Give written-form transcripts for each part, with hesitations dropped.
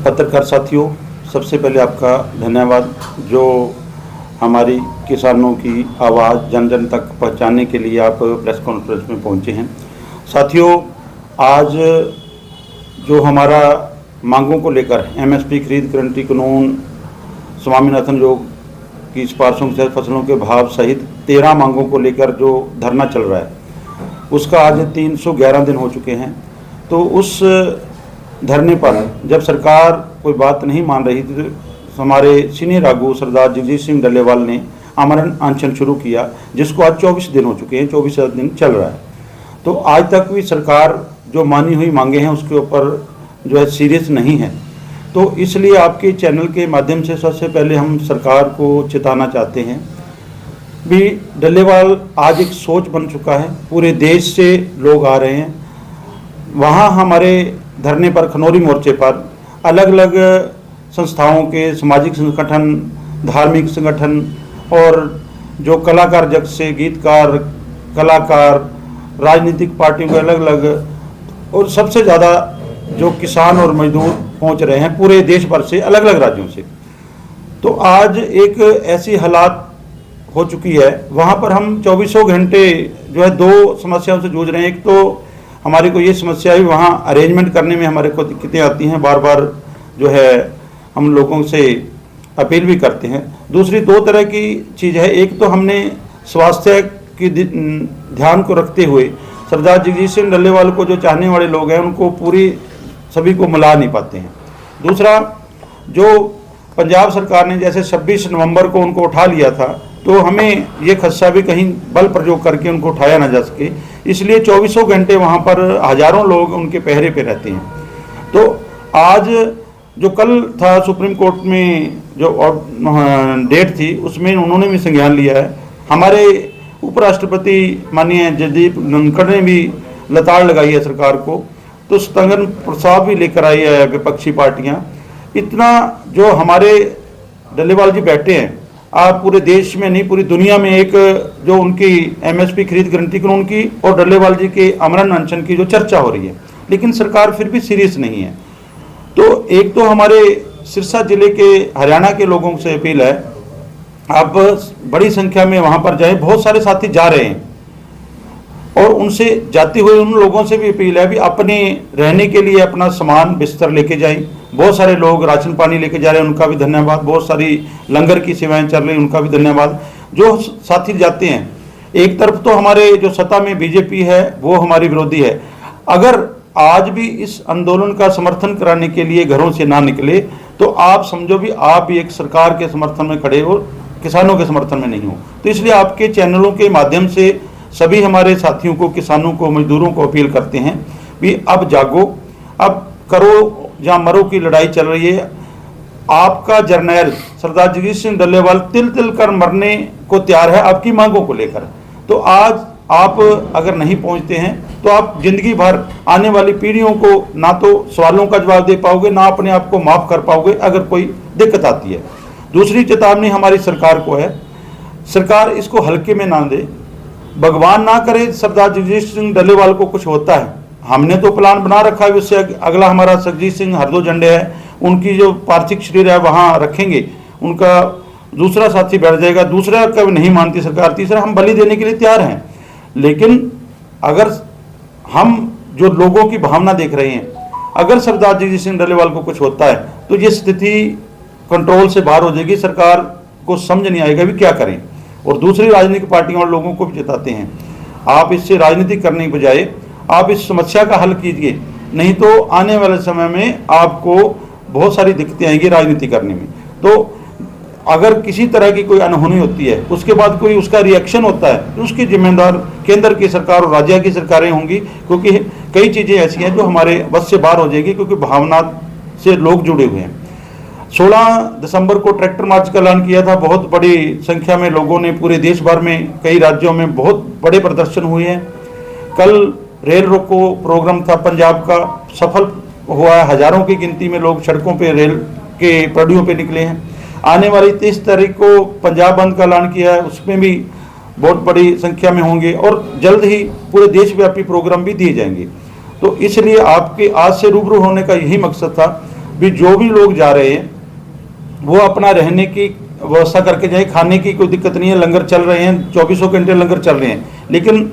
पत्रकार साथियों, सबसे पहले आपका धन्यवाद जो हमारी किसानों की आवाज़ जन जन तक पहुंचाने के लिए आप प्रेस कॉन्फ्रेंस में पहुंचे हैं। साथियों, आज जो हमारा मांगों को लेकर एमएसपी खरीद गारंटी कानून, स्वामीनाथन योग की सिफारिशों के तहत फसलों के भाव सहित 13 मांगों को लेकर जो धरना चल रहा है उसका आज 311 दिन हो चुके हैं। तो उस धरने पर जब सरकार कोई बात नहीं मान रही थी तो हमारे सीनियर आगू सरदार जगजीत सिंह डल्लेवाल ने आमरण अनशन शुरू किया, जिसको आज 24 दिन हो चुके हैं, 24 दिन चल रहा है। तो आज तक भी सरकार जो मानी हुई मांगे हैं उसके ऊपर जो है सीरियस नहीं है। तो इसलिए आपके चैनल के माध्यम से सबसे पहले हम सरकार को चेताना चाहते हैं भी डल्लेवाल आज एक सोच बन चुका है, पूरे देश से लोग आ रहे हैं। वहाँ हमारे धरने पर खनौरी मोर्चे पर अलग अलग संस्थाओं के सामाजिक संगठन, धार्मिक संगठन और जो कलाकार जगत से गीतकार, कलाकार, राजनीतिक पार्टियों के अलग अलग और सबसे ज़्यादा जो किसान और मजदूर पहुंच रहे हैं पूरे देश भर से, अलग अलग राज्यों से। तो आज एक ऐसी हालात हो चुकी है, वहाँ पर हम 24 घंटे जो है दो समस्याओं से जूझ रहे हैं। एक तो हमारी को ये समस्या है वहाँ अरेंजमेंट करने में हमारे को दिक्कतें आती हैं, बार बार जो है हम लोगों से अपील भी करते हैं। दूसरी दो तरह की चीज़ है, एक तो हमने स्वास्थ्य की ध्यान को रखते हुए सरदार जगजीत सिंह डल्लेवाल को जो चाहने वाले लोग हैं उनको पूरी सभी को मिला नहीं पाते हैं। दूसरा, जो पंजाब सरकार ने जैसे 26 नवंबर को उनको उठा लिया था, तो हमें ये खदशा भी कहीं बल प्रयोग करके उनको उठाया ना जा सके, इसलिए 24 घंटे वहाँ पर हजारों लोग उनके पहरे पे रहते हैं। तो आज जो कल था सुप्रीम कोर्ट में जो डेट थी उसमें उन्होंने भी संज्ञान लिया है। हमारे उपराष्ट्रपति माननीय जगदीप धनखड़ ने भी लताड़ लगाई है सरकार को, तो स्थगन प्रस्ताव भी लेकर आई है विपक्षी पार्टियां। इतना जो हमारे डल्लेवाल जी बैठे हैं, आप पूरे देश में नहीं पूरी दुनिया में एक जो उनकी एमएसपी खरीद गारंटी कानून की और डल्लेवाल जी के आमरण अनशन की जो चर्चा हो रही है, लेकिन सरकार फिर भी सीरियस नहीं है। तो एक तो हमारे सिरसा जिले के हरियाणा के लोगों से अपील है, आप बड़ी संख्या में वहाँ पर जाएं, बहुत सारे साथी जा रहे हैं और उनसे जाते हुए उन लोगों से भी अपील है भी अपने रहने के लिए अपना सामान बिस्तर लेके जाएं। बहुत सारे लोग राशन पानी लेके जा रहे हैं, उनका भी धन्यवाद। बहुत सारी लंगर की सेवाएं चल रही हैं, उनका भी धन्यवाद। जो साथी जाते हैं, एक तरफ तो हमारे जो सत्ता में बीजेपी है वो हमारी विरोधी है, अगर आज भी इस आंदोलन का समर्थन कराने के लिए घरों से ना निकले तो आप समझो भी आप भी एक सरकार के समर्थन में खड़े हो, किसानों के समर्थन में नहीं हो। तो इसलिए आपके चैनलों के माध्यम से सभी हमारे साथियों को, किसानों को, मजदूरों को अपील करते हैं भी अब जागो, अब करो या मरो की लड़ाई चल रही है। आपका जर्नैल सरदार जगजीत सिंह डल्लेवाल तिल तिल कर मरने को तैयार है आपकी मांगों को लेकर। तो आज आप अगर नहीं पहुंचते हैं तो आप जिंदगी भर आने वाली पीढ़ियों को ना तो सवालों का जवाब दे पाओगे, ना अपने आप को माफ कर पाओगे अगर कोई दिक्कत आती है। दूसरी चेतावनी हमारी सरकार को है, सरकार इसको हल्के में ना दे। भगवान ना करे सरदार जगजीत सिंह डल्लेवाल को कुछ होता है, हमने तो प्लान बना रखा है, उससे अगला हमारा जगजीत सिंह हरदो झंडे है, उनकी जो पार्थिव शरीर है वहाँ रखेंगे, उनका दूसरा साथी बैठ जाएगा। दूसरा का भी नहीं मानती सरकार, तीसरा हम बलि देने के लिए तैयार हैं। लेकिन अगर हम जो लोगों की भावना देख रहे हैं, अगर सरदार जगजीत सिंह डल्लेवाल को कुछ होता है तो ये स्थिति कंट्रोल से बाहर हो जाएगी, सरकार को समझ नहीं आएगा भी क्या करें। और दूसरी राजनीतिक पार्टियों और लोगों को भी चेताते हैं, आप इससे राजनीति करने के बजाय आप इस समस्या का हल कीजिए, नहीं तो आने वाले समय में आपको बहुत सारी दिक्कतें आएंगी राजनीति करने में। तो अगर किसी तरह की कोई अनहोनी होती है, उसके बाद कोई उसका रिएक्शन होता है, तो उसकी जिम्मेदार केंद्र की सरकार और राज्य की सरकारें होंगी, क्योंकि कई चीज़ें ऐसी हैं जो हमारे बस से बाहर हो जाएगी, क्योंकि भावना से लोग जुड़े हुए हैं। 16 दिसंबर को ट्रैक्टर मार्च का ऐलान किया था, बहुत बड़ी संख्या में लोगों ने पूरे देश भर में कई राज्यों में बहुत बड़े प्रदर्शन हुए हैं। कल रेल रोको प्रोग्राम था पंजाब का, सफल हुआ है, हजारों की गिनती में लोग सड़कों पे रेल के पटरियों पे निकले हैं। आने वाली 30 तारीख को पंजाब बंद का ऐलान किया है, उसमें भी बहुत बड़ी संख्या में होंगे और जल्द ही पूरे देशव्यापी प्रोग्राम भी दिए जाएंगे। तो इसलिए आपके आज से रूबरू होने का यही मकसद था। भी जो भी लोग जा रहे हैं वो अपना रहने की व्यवस्था करके जाए। खाने की कोई दिक्कत नहीं है, लंगर चल रहे हैं, 24 घंटे लंगर चल रहे हैं। लेकिन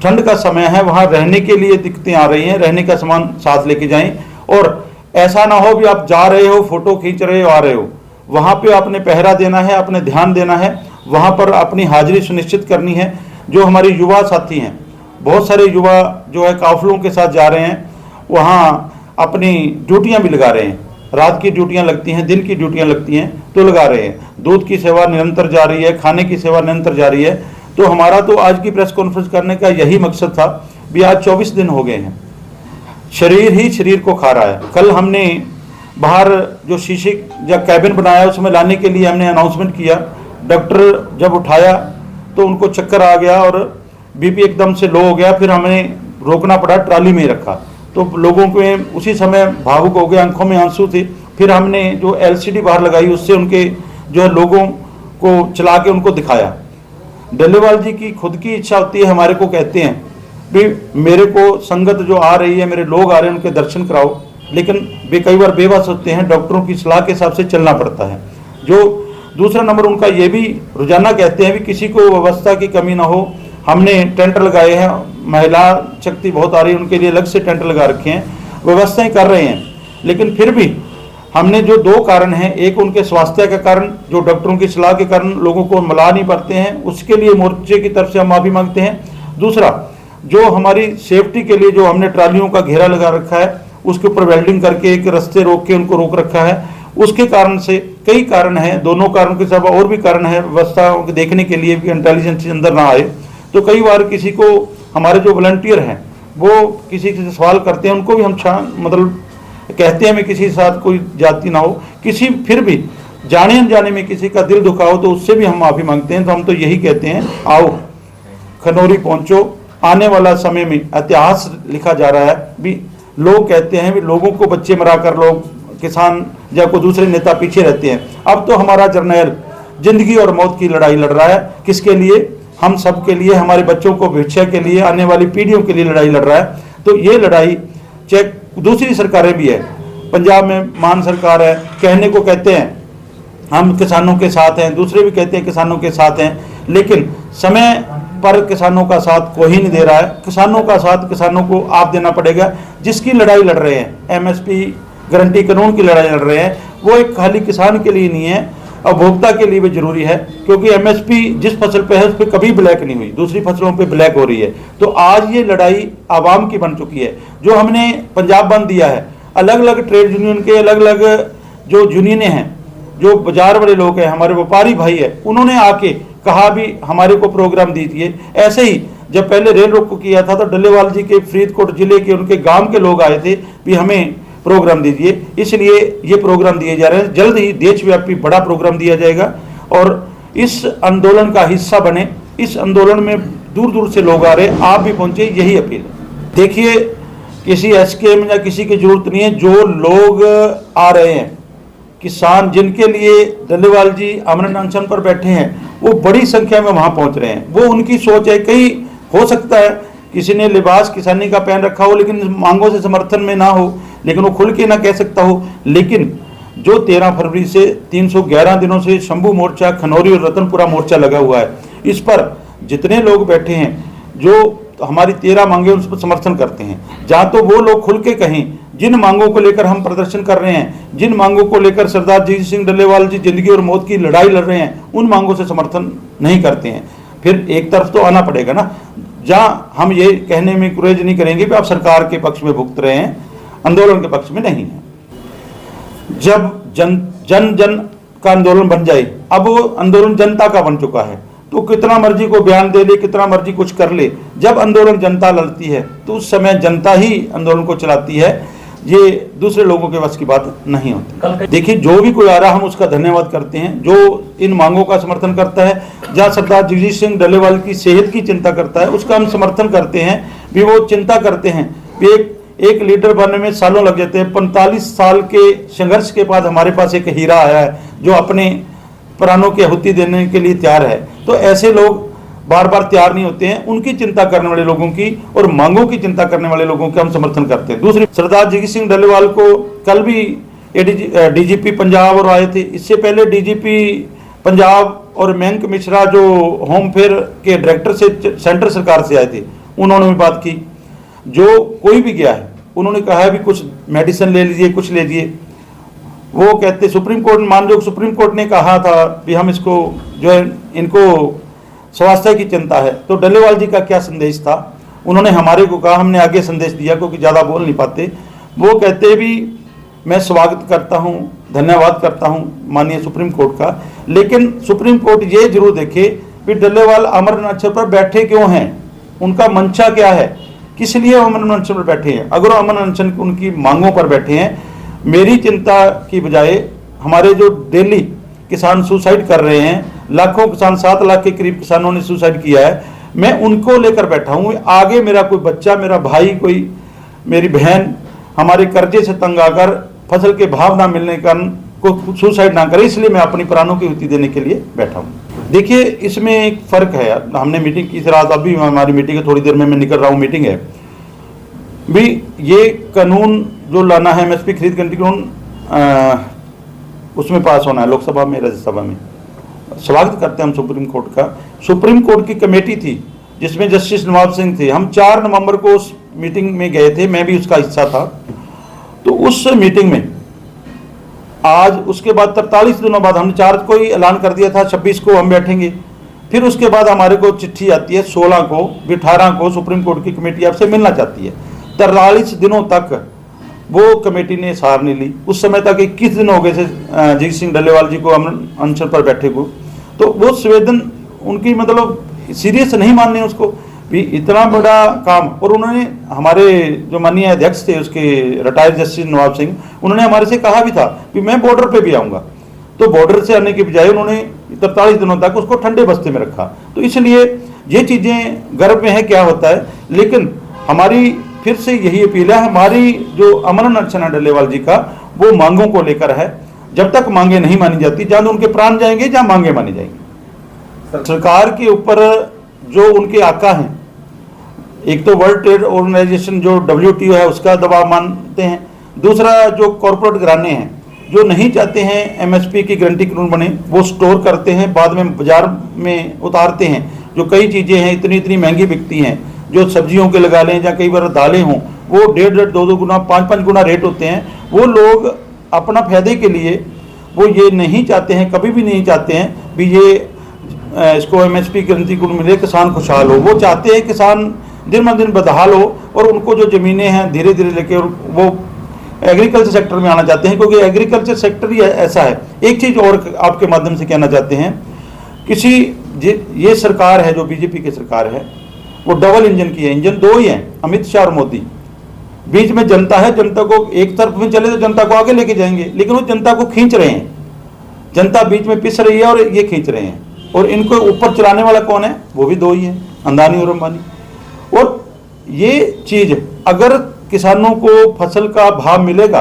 ठंड का समय है, वहाँ रहने के लिए दिक्कतें आ रही हैं, रहने का सामान साथ लेके जाएं। और ऐसा ना हो भी आप जा रहे हो, फोटो खींच रहे हो, आ रहे हो, वहाँ पे आपने पहरा देना है, अपने ध्यान देना है, वहाँ पर अपनी हाजिरी सुनिश्चित करनी है। जो हमारे युवा साथी हैं, बहुत सारे युवा जो है काफिलों के साथ जा रहे हैं, वहाँ अपनी ड्यूटियाँ भी लगा रहे हैं। रात की ड्यूटियाँ लगती हैं, दिन की ड्यूटियाँ लगती हैं, तो लगा रहे हैं। दूध की सेवा निरंतर जारी है, खाने की सेवा निरंतर जारी है। तो हमारा तो आज की प्रेस कॉन्फ्रेंस करने का यही मकसद था भी आज 24 दिन हो गए हैं, शरीर ही शरीर को खा रहा है। कल हमने बाहर जो शीशे या कैबिन बनाया उसमें लाने के लिए हमने अनाउंसमेंट किया। डॉक्टर जब उठाया तो उनको चक्कर आ गया और बीपी एकदम से लो हो गया, फिर हमें रोकना पड़ा, ट्राली में रखा। तो लोगों के उसी समय भावुक हो गए, आंखों में आंसू थे। फिर हमने जो एलसीडी बाहर लगाई उससे उनके जो है लोगों को चला के उनको दिखाया। डल्लेवाल जी की खुद की इच्छा होती है, हमारे को कहते हैं भी मेरे को संगत जो आ रही है, मेरे लोग आ रहे हैं, उनके दर्शन कराओ। लेकिन वे कई बार बेबस होते हैं, डॉक्टरों की सलाह के हिसाब से चलना पड़ता है। जो दूसरा नंबर उनका ये भी रोजाना कहते हैं भी किसी को व्यवस्था की कमी ना हो। हमने टेंट लगाए हैं, महिला शक्ति बहुत आ रही है, उनके लिए अलग से टेंट लगा रखे हैं, व्यवस्थाएं कर रहे हैं। लेकिन फिर भी हमने जो दो कारण हैं, एक उनके स्वास्थ्य का कारण, जो डॉक्टरों की सलाह के कारण लोगों को मिला नहीं पाते हैं, उसके लिए मोर्चे की तरफ से हम माफ़ी मांगते हैं। दूसरा, जो हमारी सेफ्टी के लिए जो हमने ट्रालियों का घेरा लगा रखा है, उसके ऊपर वेल्डिंग करके एक रास्ते रोक के उनको रोक रखा है, उसके कारण से कई कारण हैं। दोनों कारण के साथ और भी कारण है, व्यवस्था देखने के लिए भी इंटेलिजेंस अंदर ना आए। तो कई बार किसी को, हमारे जो वॉलंटियर हैं वो किसी से सवाल करते हैं, उनको भी हम मतलब कहते हैं हमें किसी के साथ कोई जाति ना हो, किसी फिर भी जाने अनजाने में किसी का दिल दुखा हो तो उससे भी हम माफ़ी मांगते हैं। तो हम तो यही कहते हैं, आओ खनौरी पहुंचो। आने वाला समय में इतिहास लिखा जा रहा है भी। लोग कहते हैं भी लोगों को बच्चे मरा कर लोग किसान या कोई दूसरे नेता पीछे रहते हैं। अब तो हमारा जर्नैल जिंदगी और मौत की लड़ाई लड़ रहा है। किसके लिए? हम सब के लिए, हमारे बच्चों को भविष्य के लिए, आने वाली पीढ़ियों के लिए लड़ाई लड़ रहा है। तो ये लड़ाई चाहे दूसरी सरकारें भी है, पंजाब में मान सरकार है, कहने को कहते हैं हम किसानों के साथ हैं, दूसरे भी कहते हैं किसानों के साथ हैं, लेकिन समय पर किसानों का साथ कोई नहीं दे रहा है। किसानों का साथ किसानों को आप देना पड़ेगा। जिसकी लड़ाई लड़ रहे हैं, एमएसपी गारंटी कानून की लड़ाई लड़ रहे हैं, वो एक खाली किसान के लिए नहीं है, उपभोक्ता के लिए भी जरूरी है। क्योंकि एमएसपी जिस फसल पे है उस पर कभी ब्लैक नहीं हुई, दूसरी फसलों पे ब्लैक हो रही है। तो आज ये लड़ाई आवाम की बन चुकी है। जो हमने पंजाब बंद दिया है, अलग अलग ट्रेड यूनियन के अलग अलग जो यूनियनें हैं, जो बाजार वाले लोग हैं, हमारे व्यापारी भाई है, उन्होंने आके कहा भी हमारे को प्रोग्राम दीजिए। ऐसे ही जब पहले रेल रोको किया था तो डल्लेवाल जी के फरीदकोट जिले के उनके गांव के लोग आए थे भी हमें प्रोग्राम दीजिए, इसलिए ये प्रोग्राम दिए जा रहे हैं। जल्द ही देशव्यापी बड़ा प्रोग्राम दिया जाएगा और इस आंदोलन का हिस्सा बने। इस आंदोलन में दूर दूर से लोग आ रहे हैं, आप भी पहुंचे, यही अपील है। देखिए, किसी एसकेएम या किसी की जरूरत नहीं है। जो लोग आ रहे हैं, किसान जिनके लिए डल्लेवाल जी अमरनाथ अनशन पर बैठे हैं, वो बड़ी संख्या में वहां पहुंच रहे हैं। वो उनकी सोच है। कहीं हो सकता है किसी ने लिबास किसानी का पहन रखा हो लेकिन मांगों से समर्थन में ना हो, लेकिन वो खुल के ना कह सकता हो। लेकिन जो 13 फरवरी से 311 दिनों से शंभू मोर्चा, खनौरी और रतनपुरा मोर्चा लगा हुआ है, इस पर जितने लोग बैठे हैं जो हमारी 13 मांगे उस पर समर्थन करते हैं, जहाँ तो वो लोग खुल के कहें जिन मांगों को लेकर हम प्रदर्शन कर रहे हैं, जिन मांगों को लेकर सरदार जगजीत सिंह डल्लेवाल जी जिंदगी और मौत की लड़ाई लड़ रहे हैं, उन मांगों से समर्थन नहीं करते हैं। फिर एक तरफ तो आना पड़ेगा ना, जहाँ हम ये कहने में गुरेज नहीं करेंगे कि आप सरकार के पक्ष में भुगत रहे हैं, आंदोलन के पक्ष में नहीं है। जब जन जन का आंदोलन बन जाए, अब वो आंदोलन जनता का बन चुका है, तो कितना मर्जी को बयान दे ले, कितना मर्जी कुछ कर ले, जब आंदोलन जनता लड़ती है तो उस समय जनता ही आंदोलन को चलाती है। ये दूसरे लोगों के बस की बात नहीं होती। देखिए, जो भी कोई आ रहा हम उसका धन्यवाद करते हैं, जो इन मांगों का समर्थन करता है। जहाँ सरदार जगजीत सिंह डल्लेवाल की सेहत की चिंता करता है, उसका हम समर्थन करते हैं भी। वो चिंता करते हैं भी एक लीडर बनने में सालों लग जाते हैं। 45 साल के संघर्ष के बाद हमारे पास एक हीरा आया है जो अपने प्राणों की आहुति देने के लिए तैयार है। तो ऐसे लोग बार बार तैयार नहीं होते हैं। उनकी चिंता करने वाले लोगों की और मांगों की चिंता करने वाले लोगों का हम समर्थन करते हैं। दूसरी, सरदार जगजीत सिंह डल्लेवाल को कल भी डीजीपी पंजाब और आए थे। इससे पहले डीजीपी पंजाब और मयंक मिश्रा जो होम फेयर के डायरेक्टर से सेंट्रल सरकार से आए थे, उन्होंने भी बात की। जो कोई भी गया है उन्होंने कहा है भी कुछ मेडिसिन ले लीजिए, कुछ ले लीजिए। वो कहते सुप्रीम कोर्ट, माननीय सुप्रीम कोर्ट ने कहा था कि हम इसको जो है इनको स्वास्थ्य की चिंता है। तो डल्लेवाल जी का क्या संदेश था, उन्होंने हमारे को कहा, हमने आगे संदेश दिया क्योंकि ज़्यादा बोल नहीं पाते। वो कहते भी मैं स्वागत करता हूं, धन्यवाद करता हूं माननीय सुप्रीम कोर्ट का, लेकिन सुप्रीम कोर्ट ये जरूर देखे कि डल्लेवाल अमर अनशन पर बैठे क्यों हैं, उनका मंशा क्या है, किस लिए अमर अनशन पर बैठे हैं। अगर अमर अनशन उनकी मांगों पर बैठे हैं, मेरी चिंता की बजाय हमारे जो डेली किसान सुसाइड कर रहे हैं, लाखों किसान, 7 लाख के करीब किसानों ने सुसाइड किया है, मैं उनको लेकर बैठा हूँ। आगे मेरा कोई बच्चा, मेरा भाई, कोई मेरी बहन हमारे कर्जे से तंग आकर फसल के भाव ना मिलने के कारण को सुसाइड ना करे, इसलिए मैं अपनी प्राणों की हुति देने के लिए बैठा हूँ। देखिए इसमें एक फ़र्क है, हमने मीटिंग की थी रात, अभी हमारी मीटिंग है, थोड़ी देर में मैं निकल रहा हूँ, मीटिंग है भी। ये कानून जो लाना है एमएसपी खरीद करने कानून, उसमें पास होना है लोकसभा में, राज्यसभा में। स्वागत करते हैं हम सुप्रीम कोर्ट का। सुप्रीम कोर्ट की कमेटी थी जिसमें जस्टिस नवाब सिंह थे। हम 4 नवंबर को उस मीटिंग में गए थे, मैं भी उसका हिस्सा था। तो उस मीटिंग में आज उसके बाद 43 दिनों बाद हमने 4 को ही ऐलान कर दिया था, 26 को हम बैठेंगे। फिर उसके बाद हमारे को चिट्ठी आती है 16 को, 18 को सुप्रीम कोर्ट की कमेटी आपसे मिलना चाहती है। 43 दिनों तक वो कमेटी ने सार नहीं ली। उस समय तक 21 दिन हो गए थे जगजीत सिंह डल्लेवाल जी को अनशन पर बैठे को। तो वो संवेदन उनकी मतलब सीरियस नहीं मानने उसको भी, इतना बड़ा काम। और उन्होंने हमारे जो माननीय अध्यक्ष थे उसके रिटायर्ड जस्टिस नवाब सिंह, उन्होंने हमारे से कहा भी था कि मैं बॉर्डर पे भी आऊँगा। तो बॉर्डर से आने के बजाय उन्होंने 43 दिनों तक उसको ठंडे बस्ते में रखा। तो इसलिए ये चीज़ें गर्व में है क्या होता है। लेकिन हमारी फिर से यही अपील है, हमारी जो अमर अनशन है डल्लेवाल जी का, वो मांगों को लेकर है। जब तक मांगे नहीं मानी जाती, जहाँ उनके प्राण जाएंगे, जहाँ मांगे मानी जाएंगी। सरकार के ऊपर जो उनके आका हैं, एक तो वर्ल्ड ट्रेड ऑर्गेनाइजेशन जो WTO है उसका दबाव मानते हैं, दूसरा जो कॉरपोरेट घराने हैं जो नहीं चाहते हैं एमएसपी की गारंटी कानून बने, वो स्टोर करते हैं, बाद में बाजार में उतारते हैं। जो कई चीज़ें हैं इतनी इतनी महंगी बिकती हैं, जो सब्जियों के लगा लें या कई बार दालें हों, वो 1.5, 2 गुना, 5 गुना रेट होते हैं। वो लोग अपना फायदे के लिए वो ये नहीं चाहते हैं, कभी भी नहीं चाहते हैं भी ये इसको एमएसपी गारंटी कानून मिले, किसान खुशहाल हो। वो चाहते हैं किसान दिन ब दिन बदहाल हो और उनको जो ज़मीनें हैं धीरे धीरे लेके वो एग्रीकल्चर सेक्टर में आना चाहते हैं, क्योंकि एग्रीकल्चर सेक्टर ही ऐसा है। एक चीज़ और आपके माध्यम से कहना चाहते हैं, ये सरकार है जो बीजेपी की सरकार है, वो डबल इंजन की है। इंजन 2 ही हैं, अमित शाह और मोदी। बीच में जनता है, जनता को एक तरफ में चले तो जनता को आगे लेके जाएंगे, लेकिन वो जनता को खींच रहे हैं। जनता बीच में पिस रही है और ये खींच रहे हैं। और इनको ऊपर चलाने वाला कौन है, वो भी 2 ही है, अंबानी और अंबानी। और ये चीज़ अगर किसानों को फसल का भाव मिलेगा,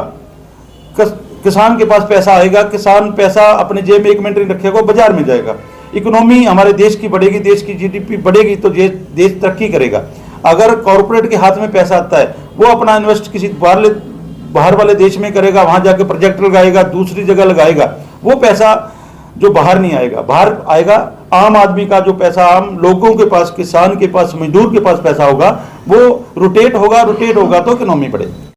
किसान के पास पैसा आएगा, किसान पैसा अपने जेब में 1 मिनट नहीं रखेगा, बाजार में जाएगा, इकोनॉमी हमारे देश की बढ़ेगी, देश की जीडीपी बढ़ेगी, तो देश तरक्की करेगा। अगर कॉरपोरेट के हाथ में पैसा आता है, वो अपना इन्वेस्ट किसी बाहर वाले देश में करेगा, वहाँ जाके प्रोजेक्ट लगाएगा, दूसरी जगह लगाएगा, वो पैसा जो बाहर नहीं आएगा, बाहर आएगा आम आदमी का जो पैसा, आम लोगों के पास, किसान के पास, मजदूर के पास पैसा होगा, वो रोटेट होगा तो इकोनॉमी बढ़ेगी।